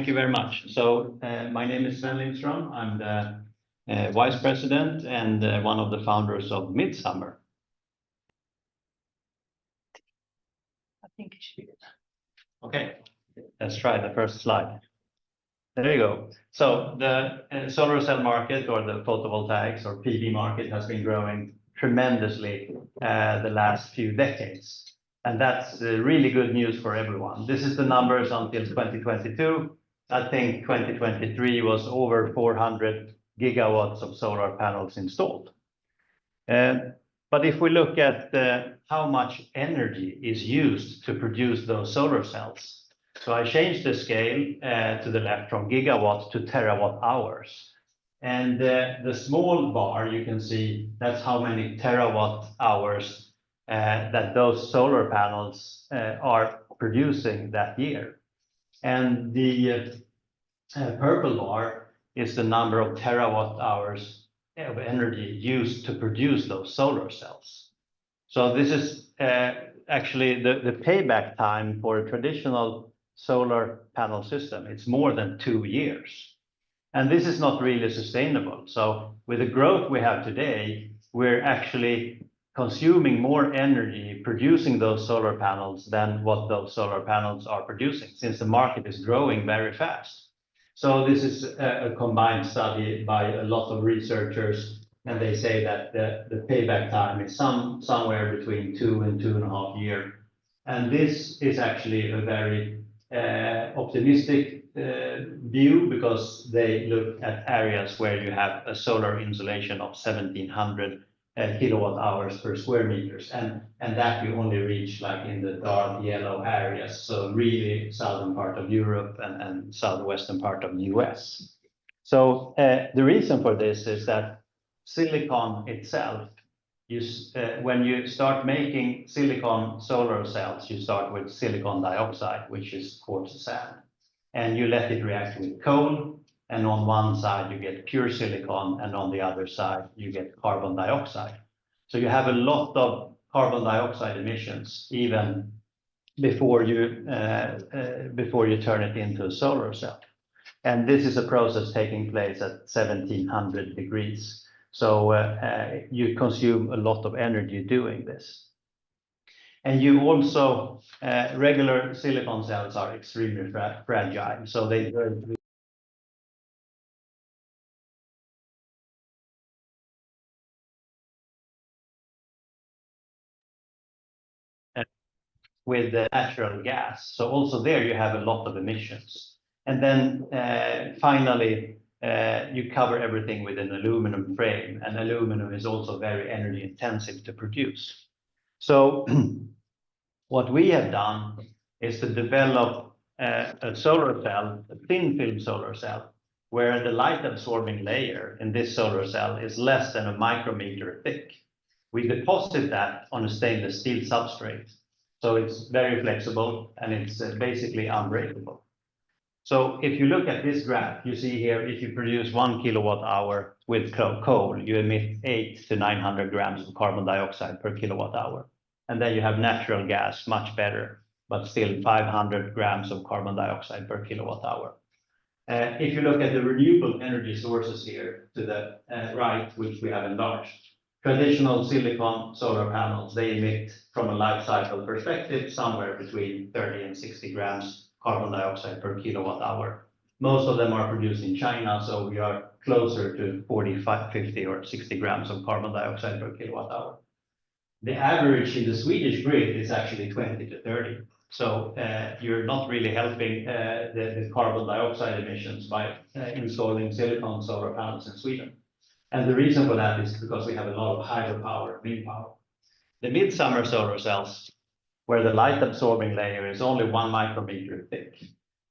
Thank you very much. So my name is Sven Lindström. I'm the Vice President and one of the founders of Midsummer. I think it should be it. Okay, let's try the first slide. There you go. So the solar cell market, or the photovoltaics or PV market, has been growing tremendously the last few decades. And that's really good news for everyone. This is the numbers until 2022. I think 2023 was over 400 gigawatts of solar panels installed. But if we look at how much energy is used to produce those solar cells, so I changed the scale to the left from gigawatts to terawatt hours. And the small bar, you can see that's how many terawatt hours that those solar panels are producing that year. And the purple bar is the number of terawatt hours of energy used to produce those solar cells. So this is actually the payback time for a traditional solar panel system. It's more than 2 years. And this is not really sustainable. So with the growth we have today, we're actually consuming more energy producing those solar panels than what those solar panels are producing, since the market is growing very fast. So this is a combined study by a lot of researchers, and they say that the payback time is somewhere between 2 and 2.5 years. And this is actually a very optimistic view, because they look at areas where you have a solar insolation of 1700 kilowatt hours per square meters, and that you only reach like in the dark yellow areas, so really southern part of Europe and southwestern part of the US. So the reason for this is that silicon itself, when you start making silicon solar cells, you start with silicon dioxide, which is quartz sand, and you let it react with coal. And on one side you get pure silicon, and on the other side you get carbon dioxide. So you have a lot of carbon dioxide emissions even before you turn it into a solar cell. And this is a process taking place at 1700 degrees. So you consume a lot of energy doing this. And you also, regular silicon cells are extremely fragile, so they with the natural gas. So also there you have a lot of emissions. And then finally, you cover everything with an aluminum frame, and aluminum is also very energy intensive to produce. So what we have done is to develop a solar cell, a thin film solar cell, where the light absorbing layer in this solar cell is less than a micrometer thick. We deposit that on a stainless steel substrate. So it's very flexible, and it's basically unbreakable. So if you look at this graph, you see here, if you produce 1 kilowatt hour with coal, you emit 800 to 900 grams of carbon dioxide per kilowatt hour. And then you have natural gas, much better, but still 500 grams of carbon dioxide per kilowatt hour. If you look at the renewable energy sources here to the right, which we have enlarged, traditional silicon solar panels, they emit, from a life cycle perspective, somewhere between 30 and 60 grams carbon dioxide per kilowatt hour. Most of them are produced in China, so we are closer to 45, 50 or 60 grams of carbon dioxide per kilowatt hour. The average in the Swedish grid is actually 20 to 30. So you're not really helping the carbon dioxide emissions by installing silicon solar panels in Sweden. And the reason for that is because we have a lot of hydropower and wind power. The Midsummer solar cells, where the light absorbing layer is only 1 micrometer thick,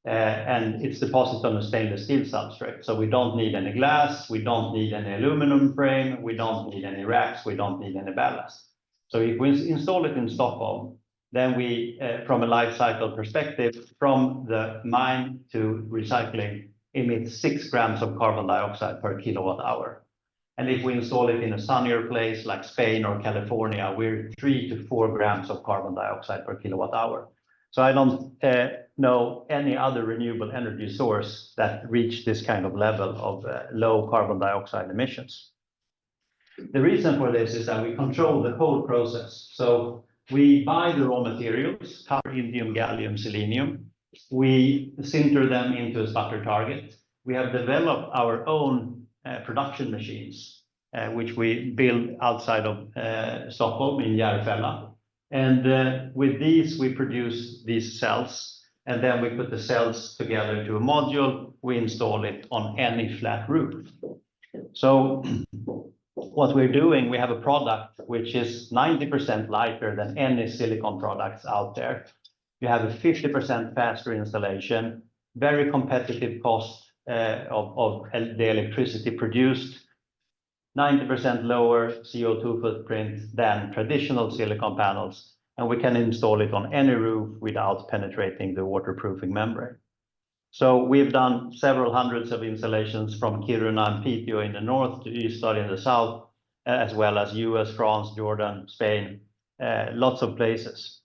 and it's deposited on a stainless steel substrate. So we don't need any glass, we don't need any aluminum frame, we don't need any racks, we don't need any ballast. So if we install it in Stockholm, then we, from a life cycle perspective, from the mine to recycling, emit 6 grams of carbon dioxide per kilowatt hour. And if we install it in a sunnier place like Spain or California, we're 3 to 4 grams of carbon dioxide per kilowatt hour. So I don't know any other renewable energy source that reached this kind of level of low carbon dioxide emissions. The reason for this is that we control the whole process. So we buy the raw materials, copper, indium, gallium, selenium. We sinter them into a sputter target. We have developed our own production machines, which we build outside of Stockholm in Järfälla. And with these, we produce these cells, and then we put the cells together to a module. We install it on any flat roof. So what we're doing, we have a product which is 90% lighter than any silicon products out there. You have a 50% faster installation, very competitive cost of the electricity produced, 90% lower CO2 footprint than traditional silicon panels, and we can install it on any roof without penetrating the waterproofing membrane. So we've done several hundreds of installations from Kiruna and Piteå in the north to Ystad in the south, as well as US, France, Jordan, Spain, lots of places.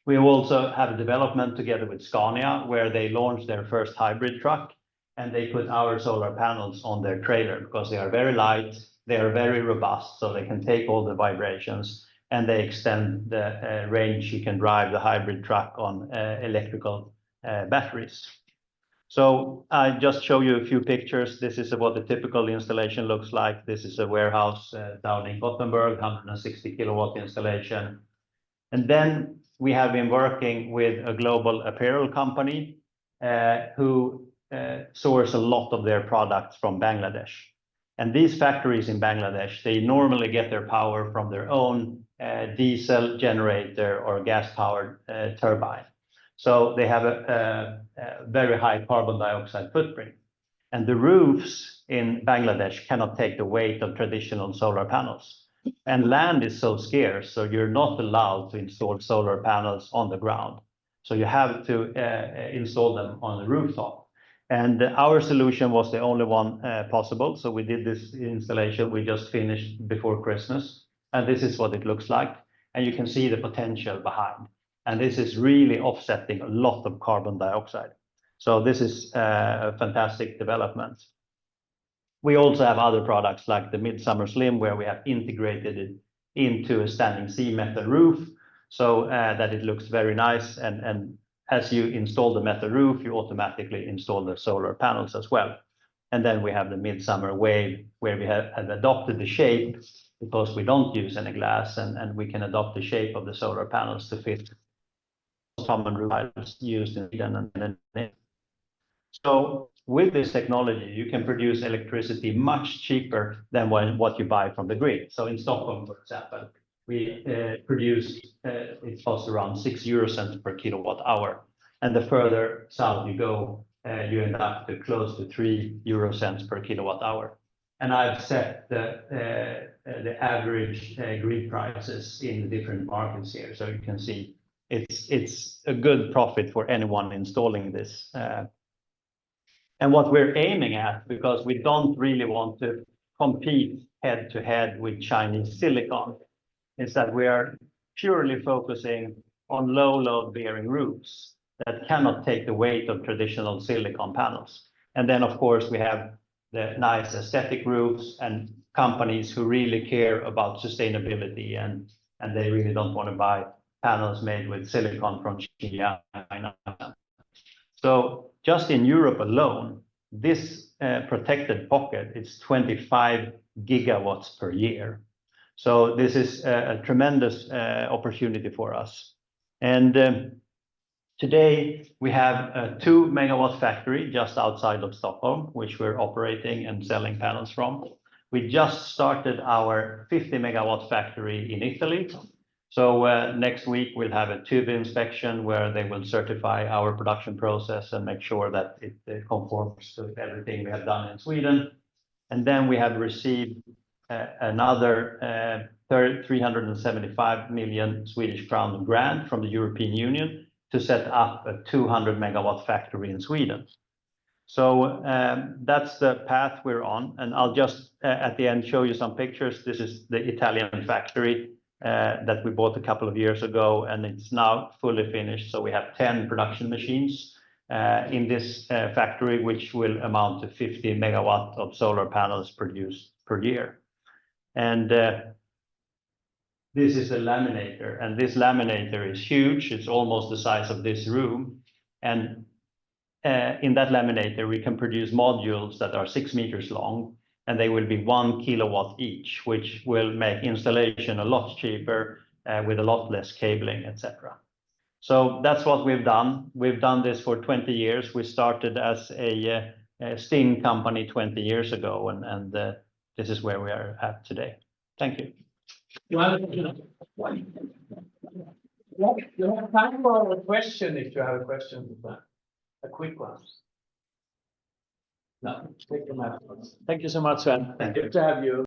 We also have a development together with Scania, where they launched their first hybrid truck, and they put our solar panels on their trailer because they are very light, they are very robust, so they can take all the vibrations, and they extend the range. You can drive the hybrid truck on electrical batteries. So I just show you a few pictures. This is what the typical installation looks like. This is a warehouse down in Gothenburg, 160 kilowatt installation. And then we have been working with a global apparel company who source a lot of their products from Bangladesh. And these factories in Bangladesh, they normally get their power from their own diesel generator or gas-powered turbine. So they have a very high carbon dioxide footprint. And the roofs in Bangladesh cannot take the weight of traditional solar panels. And land is so scarce, so you're not allowed to install solar panels on the ground. So you have to install them on the rooftop. And our solution was the only one possible. So we did this installation. We just finished before Christmas. And this is what it looks like. And you can see the potential behind. And this is really offsetting a lot of carbon dioxide. So this is a fantastic development. We also have other products like the Midsummer Slim, where we have integrated it into a standing seam metal roof, so that it looks very nice. And as you install the metal roof, you automatically install the solar panels as well. And then we have the Midsummer Wave, where we have adopted the shape because we don't use any glass, and we can adopt the shape of the solar panels to fit common roof tiles used in Sweden. So with this technology, you can produce electricity much cheaper than what you buy from the grid. So in Stockholm, for example, we produce, it costs around 6 euro cents per kilowatt hour. And the further south you go, you end up to close to 3 euro cents per kilowatt hour. And I've set the average grid prices in the different markets here. So you can see it's a good profit for anyone installing this. And what we're aiming at, because we don't really want to compete head to head with Chinese silicon, is that we are purely focusing on low load bearing roofs that cannot take the weight of traditional silicon panels. And then, of course, we have the nice aesthetic roofs and companies who really care about sustainability, and they really don't want to buy panels made with silicon from China. So just in Europe alone, this protected pocket is 25 gigawatts per year. So this is a tremendous opportunity for us. And today we have a 2 megawatt factory just outside of Stockholm, which we're operating and selling panels from. We just started our 50 megawatt factory in Italy. So next week we'll have a tube inspection where they will certify our production process and make sure that it conforms to everything we have done in Sweden. And then we have received another 375 million Swedish crown grant from the European Union to set up a 200 megawatt factory in Sweden. So that's the path we're on. And I'll just at the end show you some pictures. This is the Italian factory. that we bought a couple of years ago, and it's now fully finished. So we have 10 production machines in this factory, which will amount to 50 megawatt of solar panels produced per year. And this is a laminator, and this laminator is huge. It's almost the size of this room. And in that laminator, we can produce modules that are 6 meters long, and they will be 1 kilowatt each, which will make installation a lot cheaper with a lot less cabling, etc. So that's what we've done. We've done this for 20 years. We started as a steam company 20 years ago, and this is where we are at today. Thank you. You have time for a question if you have a question. A quick one. No, take them afterwards. Thank you so much, Sven. Thank you. Good to have you.